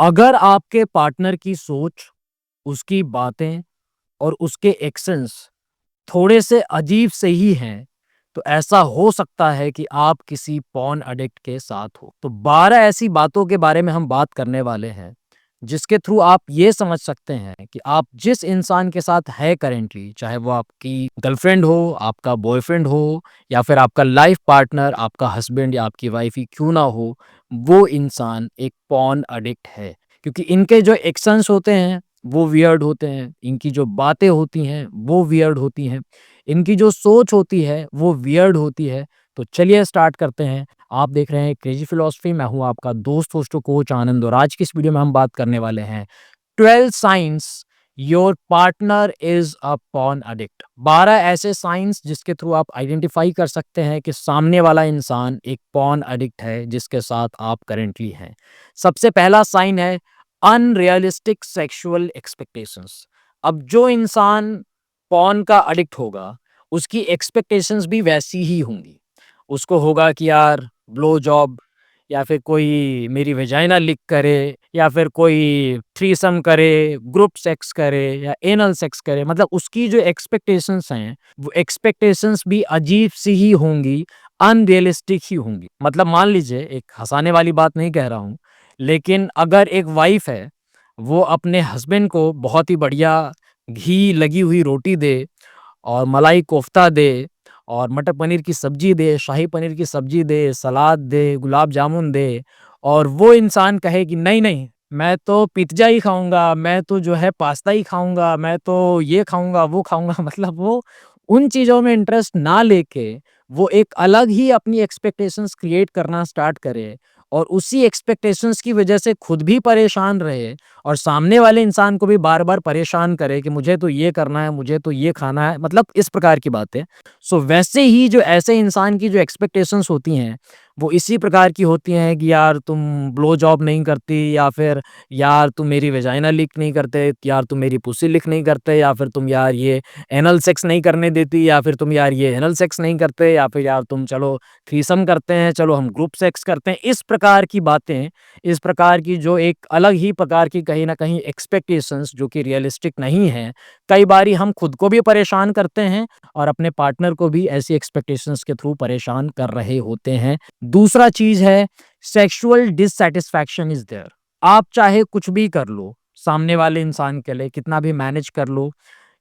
अगर आपके पार्टनर की सोच, उसकी बातें और उसके एक्शंस थोड़े से अजीब से ही हैं, तो ऐसा हो सकता है कि आप किसी पॉर्न एडिक्ट के साथ हो। तो 12 ऐसी बातों के बारे में हम बात करने वाले हैं, जिसके थ्रू आप ये समझ सकते हैं कि आप जिस इंसान के साथ है करेंटली, चाहे वो आपकी गर्लफ्रेंड हो, आपका बॉयफ्रेंड हो या फिर आपका लाइफ पार्टनर, आपका हस्बैंड या आपकी वाइफ ही क्यों ना हो, वो इंसान एक पॉर्न एडिक्ट है। क्योंकि इनके जो एक्शंस होते हैं, वो वियर्ड होते हैं, इनकी जो बातें होती हैं, वो वियर्ड होती हैं, इनकी जो सोच होती है, वो वियर्ड होती है। तो चलिए स्टार्ट करते हैं। आप देख रहे हैं क्रेज़ी फिलॉसफी, मैं हूँ आपका दोस्त, होस्ट और कोच आनंद और आज की इस वीडियो में हम बात करने वाले हैं 12 science your partner is a porn addict. 12 ऐसे साइंस जिसके थ्रू आप आइडेंटिफ़ाई कर सकते हैं कि सामने वाला इंसान एक पॉर्न एडिक्ट है, जिसके साथ आप करंटली हैं। सबसे पहला साइन है अनरियलिस्टिक सेक्सुअल एक्सपेक्टेशंस। अब जो इंसान पॉर्न का एडिक्ट होगा, उसकी एक्सपेक्टेशंस भी वैसी ही होंगी। उसको होगा कि यार ब्लो जॉब या फिर कोई मेरी वेजाइना लिक करे या फिर कोई थ्रीसम करे, ग्रुप सेक्स करे या एनल सेक्स करे। मतलब उसकी जो एक्सपेक्टेशंस हैं, वो एक्सपेक्टेशंस भी अजीब-सी ही होंगी, अनरियलिस्टिक ही होंगी। मतलब मान लीजिए, एक हँसाने वाली बात नहीं कह रहा हूँ, लेकिन अगर एक वाइफ़ है, वो अपने हस्बैंड को बहुत ही बढ़िया घी लगी हुई रोटी दे और मलाई कोफ्ता दे और मटर पनीर की सब्जी दे, शाही पनीर की सब्जी दे, सलाद दे, गुलाब जामुन दे और वो इंसान कहे कि नहीं, नहीं, मैं तो पिज़्ज़ा ही खाऊँगा, मैं तो जो है पास्ता ही खाऊँगा, मैं तो ये खाऊँगा, वो खाऊँगा। मतलब वो उन चीज़ों में इंटरेस्ट ना लेके, वो एक अलग ही अपनी एक्सपेक्टेशंस क्रिएट करना स्टार्ट करे और उसी एक्सपेक्टेशंस की वजह से खुद भी परेशान रहे और सामने वाले इंसान को भी बार-बार परेशान करे कि मुझे तो ये करना है, मुझे तो ये खाना है, मतलब इस प्रकार की बातें। सो वैसे ही जो ऐसे इंसान की जो एक्सपेक्टेशंस होती हैं, वो इसी प्रकार की होती हैं कि यार तुम ब्लो जॉब नहीं करती या फिर यार तुम मेरी वेजाइना लीक नहीं करते, यार तुम मेरी पुस्सी लीक नहीं करते या फिर तुम यार ये एनल सेक्स नहीं करने देती या फिर तुम यार ये एनल सेक्स नहीं करते या फिर यार तुम चलो थ्रीसम करते हैं, चलो हम ग्रुप सेक्स करते हैं। इस प्रकार की बातें, इस प्रकार की जो एक अलग ही प्रकार की कहीं न कहीं एक्सपेक्टेशंस जो कि रियलिस्टिक नहीं हैं, कई बारी हम खुद को भी परेशान करते हैं और अपने पार्टनर को भी ऐसी एक्सपेक्टेशंस के थ्रू परेशान कर रहे होते हैं। दूसरा चीज़ है सेक्सुअल डिससैटिस्फैक्शन इज़ देयर। आप चाहे कुछ भी कर लो, सामने वाले इंसान के लिए कितना भी मैनेज कर लो,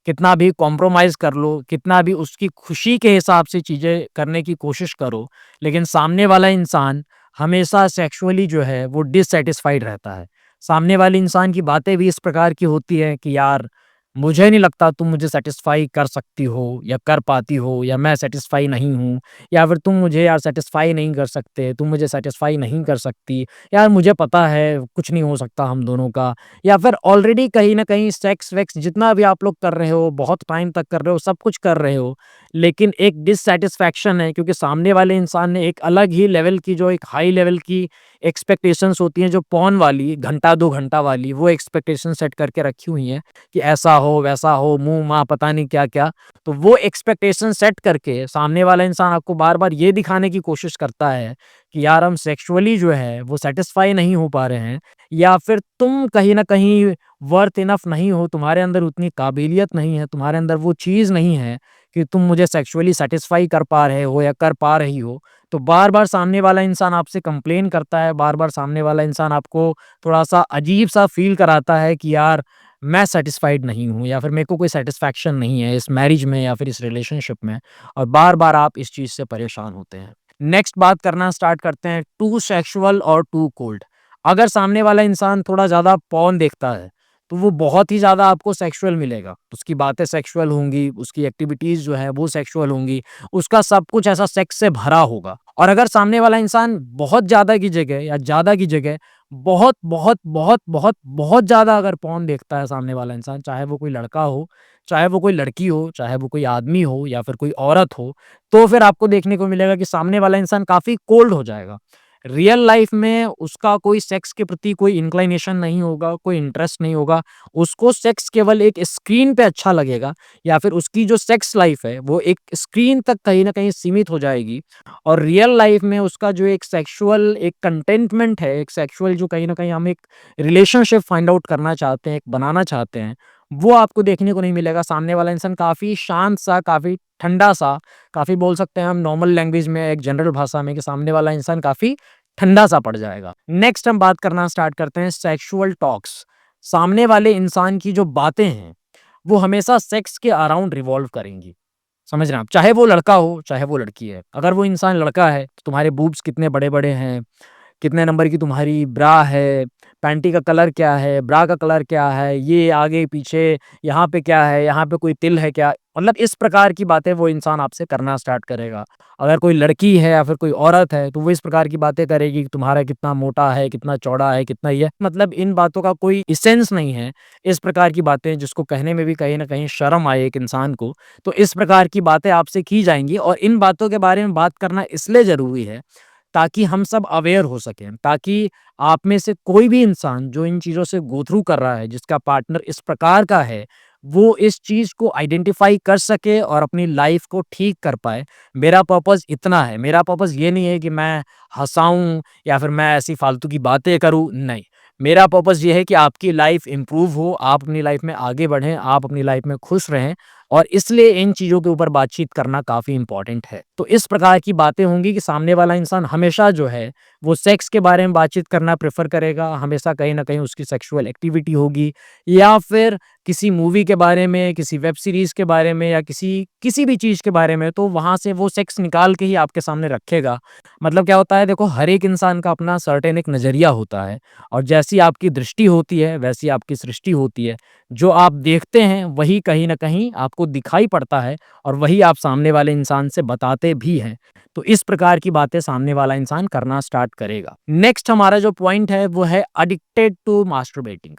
कितना भी कॉम्प्रोमाइज़ कर लो, कितना भी उसकी खुशी के हिसाब से चीज़ें करने की कोशिश करो, लेकिन सामने वाला इंसान हमेशा सेक्सुअली जो है वो डिससैटिस्फाइड रहता है। सामने वाले इंसान की बातें भी इस प्रकार की होती हैं कि यार मुझे नहीं लगता तुम मुझे सैटिस्फाई कर सकती हो या कर पाती हो या मैं सैटिस्फाई नहीं हूँ या फिर तुम मुझे यार सैटिस्फाई नहीं कर सकते, तुम मुझे सैटिस्फाई नहीं कर सकती, यार मुझे पता है कुछ नहीं हो सकता हम दोनों का। या फिर ऑलरेडी कहीं न कहीं सेक्स वेक्स जितना भी आप लोग कर रहे हो, बहुत टाइम तक कर रहे हो, सब कुछ कर रहे हो, लेकिन एक डिससैटिस्फैक्शन है क्योंकि सामने वाले इंसान ने एक अलग ही लेवल की जो एक हाई लेवल की एक्सपेक्टेशंस होती हैं, जो पॉर्न वाली घंटा 2 घंटा वाली, वो एक्सपेक्टेशन सेट करके रखी हुई हैं कि ऐसा हो, वैसा हो, मुँह-माँ पता नहीं क्या-क्या। तो वो एक्सपेक्टेशन सेट करके सामने वाला इंसान आपको बार-बार ये दिखाने की कोशिश करता है कि यार हम सेक्सुअली जो है वो सैटिस्फाई नहीं हो पा रहे हैं या फिर तुम कहीं न कहीं वर्थ इनफ नहीं हो, तुम्हारे अंदर उतनी काबिलियत नहीं है, तुम्हारे अंदर वो चीज़ नहीं है कि तुम मुझे सेक्सुअली सैटिस्फाई कर पा रहे हो या कर पा रही हो। तो बार-बार सामने वाला इंसान आपसे कंप्लेन करता है, बार-बार सामने वाला इंसान आपको थोड़ा-सा अजीब-सा फ़ील कराता है कि यार मैं सैटिस्फाइड नहीं हूँ या फिर मेरे को कोई सैटिस्फैक्शन नहीं है इस मैरिज में या फिर इस रिलेशनशिप में और बार-बार आप इस चीज़ से परेशान होते हैं। नेक्स्ट बात करना स्टार्ट करते हैं टू सेक्सुअल और टू कोल्ड। अगर सामने वाला इंसान थोड़ा ज़्यादा पॉर्न देखता है, तो वो बहुत ही ज़्यादा आपको सेक्सुअल मिलेगा। उसकी बातें सेक्सुअल होंगी, उसकी एक्टिविटीज़ जो है वो सेक्सुअल होंगी, उसका सब कुछ ऐसा सेक्स से भरा होगा। और अगर सामने वाला इंसान बहुत ज़्यादा की जगह या ज़्यादा की जगह बहुत, बहुत, बहुत, बहुत, बहुत ज़्यादा अगर पॉर्न देखता है सामने वाला इंसान, चाहे वो कोई लड़का हो, चाहे वो कोई लड़की हो, चाहे वो कोई आदमी हो या फिर कोई औरत हो, तो फिर आपको देखने को मिलेगा कि सामने वाला इंसान काफ़ी कोल्ड हो जाएगा। रियल लाइफ में उसका कोई सेक्स के प्रति कोई इंक्लिनेशन नहीं होगा, कोई इंटरेस्ट नहीं होगा। उसको सेक्स केवल एक स्क्रीन पे अच्छा लगेगा, या फिर उसकी जो सेक्स लाइफ है वो एक स्क्रीन तक कहीं न कहीं सीमित हो जाएगी। और रियल लाइफ में उसका जो एक सेक्सुअल एक कंटेंटमेंट है, एक सेक्सुअल जो कहीं न कहीं हम एक रिलेशनशिप फाइंड आउट करना चाहते हैं, एक बनाना चाहते हैं, वो आपको देखने को नहीं मिलेगा। सामने वाला इंसान काफ़ी शांत-सा, काफ़ी ठंडा-सा, काफ़ी बोल सकते हैं हम नॉर्मल लैंग्वेज में, एक जनरल भाषा में, कि सामने वाला इंसान काफ़ी ठंडा-सा पड़ जाएगा। नेक्स्ट हम बात करना स्टार्ट करते हैं सेक्सुअल टॉक्स। सामने वाले इंसान की जो बातें हैं, वो हमेशा सेक्स के अराउंड रिवॉल्व करेंगी। समझ रहे हैं आप? चाहे वो लड़का हो, चाहे वो लड़की है। अगर वो इंसान लड़का है, तो तुम्हारे बूब्स कितने बड़े-बड़े हैं, कितने नंबर की तुम्हारी ब्रा है, पैंटी का कलर क्या है, ब्रा का कलर क्या है, ये आगे-पीछे यहाँ पे क्या है, यहाँ पे कोई तिल है क्या? मतलब इस प्रकार की बातें वो इंसान आपसे करना स्टार्ट करेगा। अगर कोई लड़की है या फिर कोई औरत है, तो वो इस प्रकार की बातें करेगी कि तुम्हारा कितना मोटा है, कितना चौड़ा है, कितना ये है। मतलब इन बातों का कोई एसेंस नहीं है। इस प्रकार की बातें जिसको कहने में भी कहीं न कहीं शर्म आए एक इंसान को, तो इस प्रकार की बातें आपसे की जाएँगी। और इन बातों के बारे में बात करना इसलिए ज़रूरी है, ताकि हम सब अवेयर हो सकें, ताकि आप में से कोई भी इंसान जो इन चीज़ों से गो थ्रू कर रहा है, जिसका पार्टनर इस प्रकार का है, वो इस चीज़ को आइडेंटिफ़ाई कर सके और अपनी लाइफ़ को ठीक कर पाए। मेरा पर्पज़ इतना है, मेरा पर्पज़ ये नहीं है कि मैं हँसाऊँ या फिर मैं ऐसी फालतू की बातें करूँ, नहीं। मेरा पर्पज़ ये है कि आपकी लाइफ़ इम्प्रूव हो, आप अपनी लाइफ़ में आगे बढ़ें, आप अपनी लाइफ़ में खुश रहें, और इसलिए इन चीज़ों के ऊपर बातचीत करना काफ़ी इम्पोर्टेंट है। तो इस प्रकार की बातें होंगी कि सामने वाला इंसान हमेशा जो है, वो सेक्स के बारे में बातचीत करना प्रेफ़र करेगा, हमेशा कहीं न कहीं उसकी सेक्सुअल एक्टिविटी होगी, या फिर किसी मूवी के बारे में, किसी वेब सीरीज़ के बारे में, या किसी किसी भी चीज़ के बारे में, तो वहाँ से वो सेक्स निकाल के ही आपके सामने रखेगा। मतलब क्या होता है, देखो, हर एक इंसान का अपना सर्टेन एक नज़रिया होता है, और जैसी आपकी दृष्टि होती है, वैसी आपकी सृष्टि होती है। जो आप देखते हैं, वही कहीं न कहीं आपको दिखाई पड़ता है, और वही आप सामने वाले इंसान से बताते भी हैं। तो इस प्रकार की बातें सामने वाला इंसान करना स्टार्ट करेगा। नेक्स्ट हमारा जो पॉइंट है, वो है एडिक्टेड टू मास्टरबेटिंग।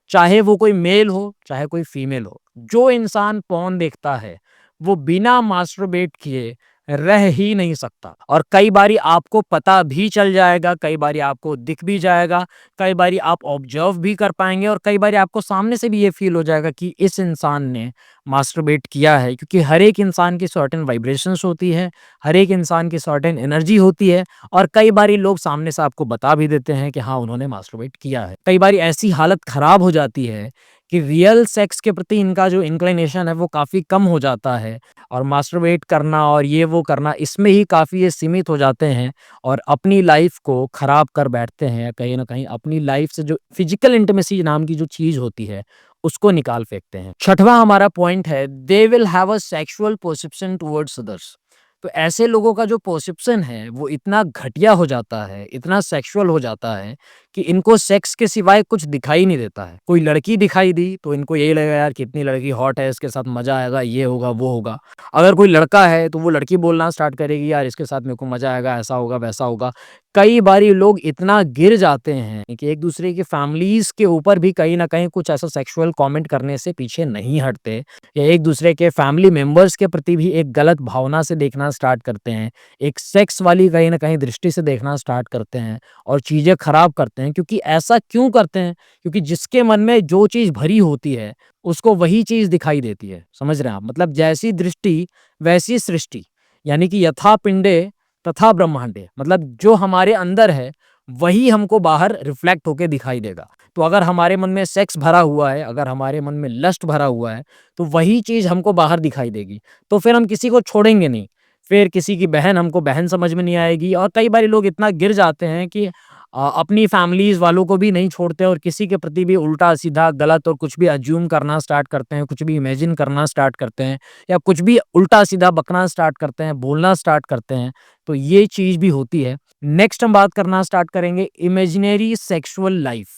चाहे वो कोई मेल हो, चाहे कोई फीमेल हो, जो इंसान पॉर्न देखता है, वो बिना मास्टरबेट किए रह ही नहीं सकता। और कई बारी आपको पता भी चल जाएगा, कई बारी आपको दिख भी जाएगा, कई बारी आप ऑब्जर्व भी कर पाएँगे, और कई बारी आपको सामने से भी ये फ़ील हो जाएगा कि इस इंसान ने मास्टरबेट किया है। क्योंकि हर एक इंसान की सर्टेन वाइब्रेशंस होती है, हर एक इंसान की सर्टेन एनर्जी होती है, और कई बारी लोग सामने से आपको बता भी देते हैं कि हाँ, उन्होंने मास्टरबेट किया है। कई बारी ऐसी हालत खराब हो जाती है कि रियल सेक्स के प्रति इनका जो इंक्लिनेशन है, वो काफ़ी कम हो जाता है, और मास्टरबेट करना और ये वो करना, इसमें ही काफ़ी ये सीमित हो जाते हैं, और अपनी लाइफ़ को खराब कर बैठते हैं। कहीं न कहीं अपनी लाइफ़ से जो फिज़िकल इंटिमेसी नाम की जो चीज़ होती है, उसको निकाल फेंकते हैं। छठवां हमारा पॉइंट है, they will have a sexual perception towards others. तो ऐसे लोगों का जो परसेप्शन है, वो इतना घटिया हो जाता है, इतना सेक्सुअल हो जाता है, कि इनको सेक्स के सिवाय कुछ दिखाई नहीं देता है। कोई लड़की दिखाई दी, तो इनको यही लगेगा, यार कितनी लड़की हॉट है, इसके साथ मज़ा आएगा, ये होगा, वो होगा। अगर कोई लड़का है, तो वो लड़की बोलना स्टार्ट करेगी, यार इसके साथ मेरे को मज़ा आएगा, ऐसा होगा, वैसा होगा। कई बारी लोग इतना गिर जाते हैं कि एक-दूसरे की फैमिलीज़ के ऊपर भी कहीं न कहीं कुछ ऐसा सेक्सुअल कमेंट करने से पीछे नहीं हटते, या एक-दूसरे के फैमिली मेंबर्स के प्रति भी एक गलत भावना से देखना स्टार्ट करते हैं। एक सेक्स वाली कहीं न कहीं दृष्टि से देखना स्टार्ट करते हैं, और चीज़ें खराब करते हैं। क्योंकि ऐसा क्यों करते हैं? क्योंकि जिसके मन में जो चीज़ भरी होती है, उसको वही चीज़ दिखाई देती है। समझ रहे हैं आप? मतलब जैसी दृष्टि, वैसी सृष्टि। यानी कि यथा पिंडे तथा ब्रह्मांडे। मतलब जो हमारे अंदर है, वही हमको बाहर रिफ्लेक्ट होके दिखाई देगा। तो अगर हमारे मन में सेक्स भरा हुआ है, अगर हमारे मन में लस्ट भरा हुआ है, तो वही चीज़ हमको बाहर दिखाई देगी। तो फिर हम किसी को छोड़ेंगे नहीं। फिर किसी की बहन हमको बहन समझ में नहीं आएगी, और कई बारी लोग इतना गिर जाते हैं कि अपनी फैमिलीज़ वालों को भी नहीं छोड़ते, और किसी के प्रति भी उल्टा-सीधा गलत और कुछ भी अज़्यूम करना स्टार्ट करते हैं, कुछ भी इमेजिन करना स्टार्ट करते हैं, या कुछ भी उल्टा-सीधा बकना स्टार्ट करते हैं, बोलना स्टार्ट करते हैं। तो ये चीज़ भी होती है। नेक्स्ट हम बात करना स्टार्ट करेंगे इमेजिनरी सेक्सुअल लाइफ़।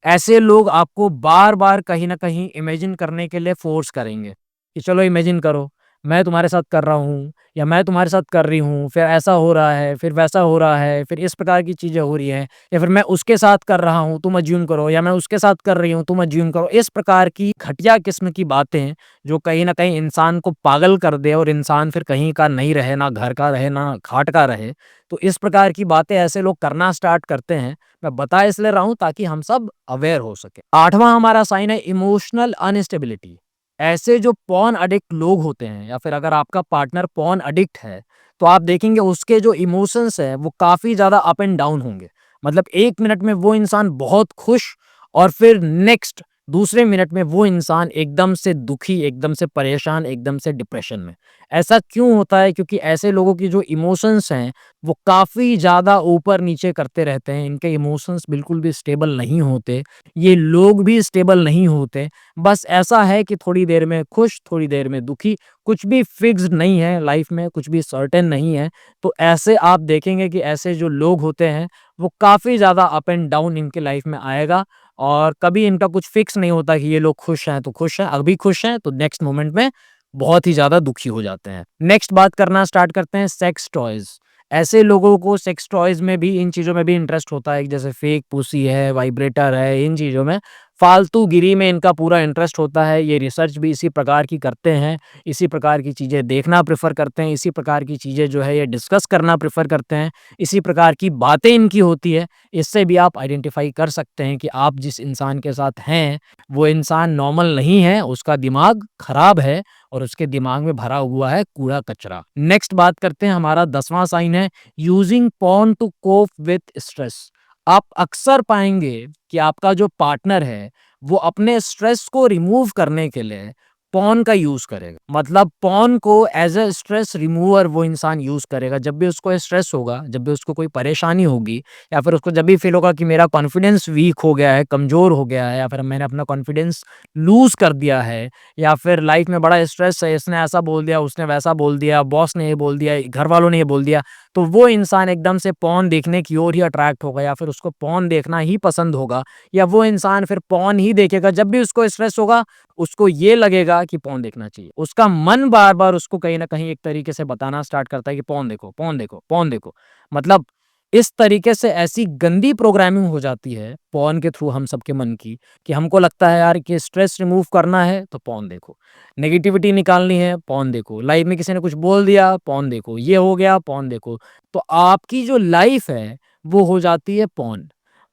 ऐसे लोग आपको बार-बार कहीं न कहीं इमेजिन करने के लिए फ़ोर्स करेंगे कि चलो इमेजिन करो, मैं तुम्हारे साथ कर रहा हूँ या मैं तुम्हारे साथ कर रही हूँ, फिर ऐसा हो रहा है, फिर वैसा हो रहा है, फिर इस प्रकार की चीज़ें हो रही हैं, या फिर मैं उसके साथ कर रहा हूँ, तुम अज़्यूम करो, या मैं उसके साथ कर रही हूँ, तुम अज़्यूम करो। इस प्रकार की घटिया किस्म की बातें जो कहीं न कहीं इंसान को पागल कर दे और इंसान फिर कहीं का नहीं रहे, ना घर का रहे, ना घाट का रहे। तो इस प्रकार की बातें ऐसे लोग करना स्टार्ट करते हैं। मैं बता इसलिए रहा हूँ ताकि हम सब अवेयर हो सकें। 8वां हमारा साइन है इमोशनल अनस्टेबिलिटी। ऐसे जो पॉर्न एडिक्ट लोग होते हैं या फिर अगर आपका पार्टनर पॉर्न एडिक्ट है, तो आप देखेंगे उसके जो इमोशंस हैं वो काफ़ी ज़्यादा अप एंड डाउन होंगे। मतलब 1 मिनट में वो इंसान बहुत खुश और फिर नेक्स्ट दूसरे मिनट में वो इंसान एकदम से दुखी, एकदम से परेशान, एकदम से डिप्रेशन में। ऐसा क्यों होता है? क्योंकि ऐसे लोगों की जो इमोशंस हैं, वो काफ़ी ज़्यादा ऊपर-नीचे करते रहते हैं। इनके इमोशंस बिल्कुल भी स्टेबल नहीं होते। ये लोग भी स्टेबल नहीं होते। बस ऐसा है कि थोड़ी देर में खुश, थोड़ी देर में दुखी, कुछ भी फिक्स्ड नहीं है लाइफ में, कुछ भी सर्टेन नहीं है। तो ऐसे आप देखेंगे कि ऐसे जो लोग होते हैं, वो काफ़ी ज़्यादा अप एंड डाउन इनके लाइफ में आएगा और कभी इनका कुछ फिक्स नहीं होता कि ये लोग खुश हैं तो खुश हैं, अभी खुश हैं तो नेक्स्ट मोमेंट में बहुत ही ज़्यादा दुखी हो जाते हैं। नेक्स्ट बात करना स्टार्ट करते हैं सेक्स टॉयज़। ऐसे लोगों को सेक्स टॉयज़ में भी इन चीज़ों में भी इंटरेस्ट होता है, जैसे फेक पुसी है, वाइब्रेटर है, इन चीज़ों में फालतूगिरी में इनका पूरा इंटरेस्ट होता है। ये रिसर्च भी इसी प्रकार की करते हैं, इसी प्रकार की चीज़ें देखना प्रेफ़र करते हैं, इसी प्रकार की चीज़ें जो है ये डिस्कस करना प्रेफ़र करते हैं, इसी प्रकार की बातें इनकी होती है। इससे भी आप आइडेंटिफ़ाई कर सकते हैं कि आप जिस इंसान के साथ हैं, वो इंसान नॉर्मल नहीं है, उसका दिमाग खराब है और उसके दिमाग में भरा हुआ है कूड़ा-कचरा। नेक्स्ट बात करते हैं, हमारा 10वां साइन है using porn to cope with stress. आप अक्सर पाएँगे कि आपका जो पार्टनर है, वो अपने स्ट्रेस को रिमूव करने के लिए पोर्न का यूज़ करेगा। मतलब पोर्न को एज़ अ स्ट्रेस रिमूवर वो इंसान यूज़ करेगा। जब भी उसको स्ट्रेस होगा, जब भी उसको कोई परेशानी होगी या फिर उसको जब भी फ़ील होगा कि मेरा कॉन्फिडेंस वीक हो गया है, कमज़ोर हो गया है या फिर मैंने अपना कॉन्फिडेंस लूज़ कर दिया है या फिर लाइफ़ में बड़ा स्ट्रेस है, इसने ऐसा बोल दिया, उसने वैसा बोल दिया, बॉस ने ये बोल दिया, घर वालों ने ये बोल दिया, तो वो इंसान एकदम से पोर्न देखने की ओर ही अट्रैक्ट होगा या फिर उसको पोर्न देखना ही पसंद होगा या वो इंसान फिर पोर्न ही देखेगा। जब भी उसको स्ट्रेस होगा, उसको ये लगेगा कि पोर्न देखना चाहिए। उसका मन बार-बार उसको कहीं न कहीं एक तरीके से बताना स्टार्ट करता है कि पोर्न देखो, पोर्न देखो, पोर्न देखो। मतलब इस तरीके से ऐसी गंदी प्रोग्रामिंग हो जाती है पोर्न के थ्रू हम सबके मन की कि हमको लगता है यार कि स्ट्रेस रिमूव करना है तो पोर्न देखो, नेगेटिविटी निकालनी है पोर्न देखो, लाइफ में किसी ने कुछ बोल दिया पोर्न देखो, ये हो गया पोर्न देखो। तो आपकी जो लाइफ है वो हो जाती है पोर्न।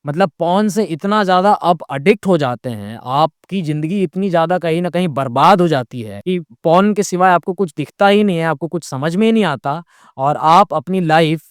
मतलब पोर्न से इतना ज़्यादा आप एडिक्ट हो जाते हैं, आपकी ज़िंदगी इतनी ज़्यादा कहीं न कहीं बर्बाद हो जाती है कि पोर्न के सिवाय आपको कुछ दिखता ही नहीं है, आपको कुछ समझ में ही नहीं आता और आप अपनी लाइफ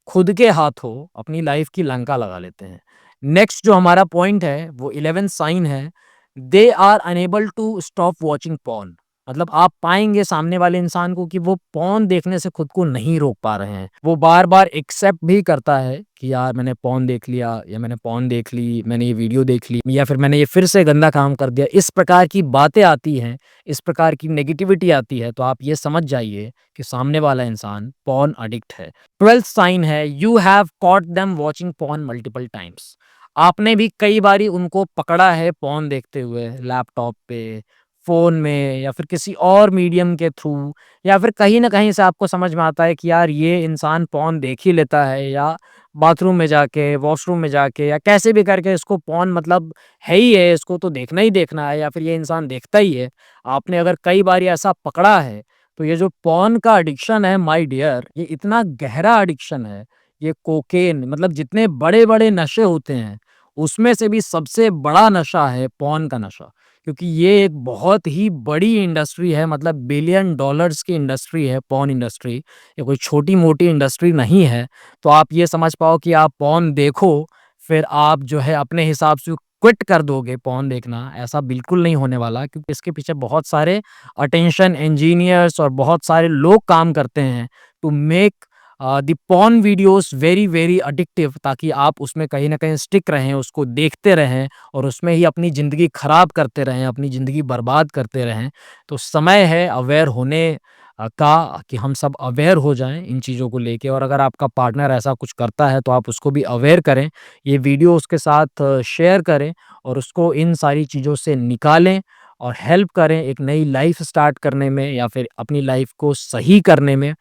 खुद के हाथों अपनी लाइफ की लंका लगा लेते हैं। नेक्स्ट जो हमारा पॉइंट है वो 11th साइन है, they are unable to stop watching porn. मतलब आप पाएँगे सामने वाले इंसान को कि वो पोर्न देखने से खुद को नहीं रोक पा रहे हैं। वो बार-बार एक्सेप्ट भी करता है कि यार मैंने पोर्न देख लिया या मैंने पोर्न देख ली, मैंने ये वीडियो देख ली या फिर मैंने ये फिर से गंदा काम कर दिया। इस प्रकार की बातें आती हैं, इस प्रकार की नेगेटिविटी आती है, तो आप ये समझ जाइए कि सामने वाला इंसान पोर्न एडिक्ट है। 12th साइन है, you have caught them watching porn multiple times. आपने भी कई बारी उनको पकड़ा है पोर्न देखते हुए लैपटॉप पे, फ़ोन में या फिर किसी और मीडियम के थ्रू या फिर कहीं न कहीं से आपको समझ में आता है कि यार ये इंसान पोर्न देख ही लेता है या बाथरूम में जाके, वॉशरूम में जाके या कैसे भी करके इसको पोर्न मतलब है ही है, इसको तो देखना ही देखना है या फिर ये इंसान देखता ही है। आपने अगर कई बारी ऐसा पकड़ा है, तो ये जो पोर्न का एडिक्शन है माय डियर, ये इतना गहरा एडिक्शन है, ये कोकेन मतलब जितने बड़े-बड़े नशे होते हैं, उसमें से भी सबसे बड़ा नशा है पोर्न का नशा। क्योंकि ये एक बहुत ही बड़ी इंडस्ट्री है, मतलब बिलियन डॉलर्स की इंडस्ट्री है पोर्न इंडस्ट्री। ये कोई छोटी-मोटी इंडस्ट्री नहीं है। तो आप ये समझ पाओ कि आप पोर्न देखो, फिर आप जो है अपने हिसाब से क्विट कर दोगे पोर्न देखना, ऐसा बिल्कुल नहीं होने वाला क्योंकि इसके पीछे बहुत सारे अटेंशन इंजीनियर्स और बहुत सारे लोग काम करते हैं to make the porn videos very, very addictive, ताकि आप उसमें कहीं न कहीं स्टिक रहें, उसको देखते रहें और उसमें ही अपनी ज़िंदगी खराब करते रहें, अपनी ज़िंदगी बर्बाद करते रहें। तो समय है अवेयर होने का कि हम सब अवेयर हो जाएँ इन चीज़ों को लेके और अगर आपका पार्टनर ऐसा कुछ करता है तो आप उसको भी अवेयर करें। ये वीडियो उसके साथ शेयर करें और उसको इन सारी चीज़ों से निकालें और हेल्प करें एक नई लाइफ स्टार्ट करने में या फिर अपनी लाइफ को सही करने में।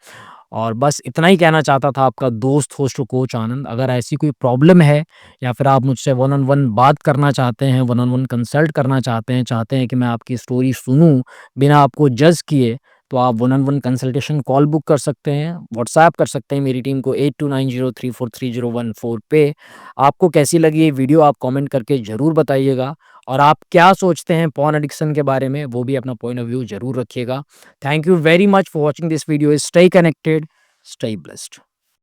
और बस इतना ही कहना चाहता था आपका दोस्त, होस्ट और कोच आनंद। अगर ऐसी कोई प्रॉब्लम है या फिर आप मुझसे वन ऑन वन बात करना चाहते हैं, वन ऑन वन कंसल्ट करना चाहते हैं कि मैं आपकी स्टोरी सुनूँ बिना आपको जज किए, तो आप one on one consultation call book कर सकते हैं, व्हाट्सऐप कर सकते हैं मेरी टीम को 8290343014 पे। आपको कैसी लगी ये वीडियो आप कमेंट करके ज़रूर बताइएगा, और आप क्या सोचते हैं पॉर्न एडिक्शन के बारे में वो भी अपना पॉइंट ऑफ व्यू ज़रूर रखिएगा। Thank you very much for watching this video. Stay connected, stay blessed.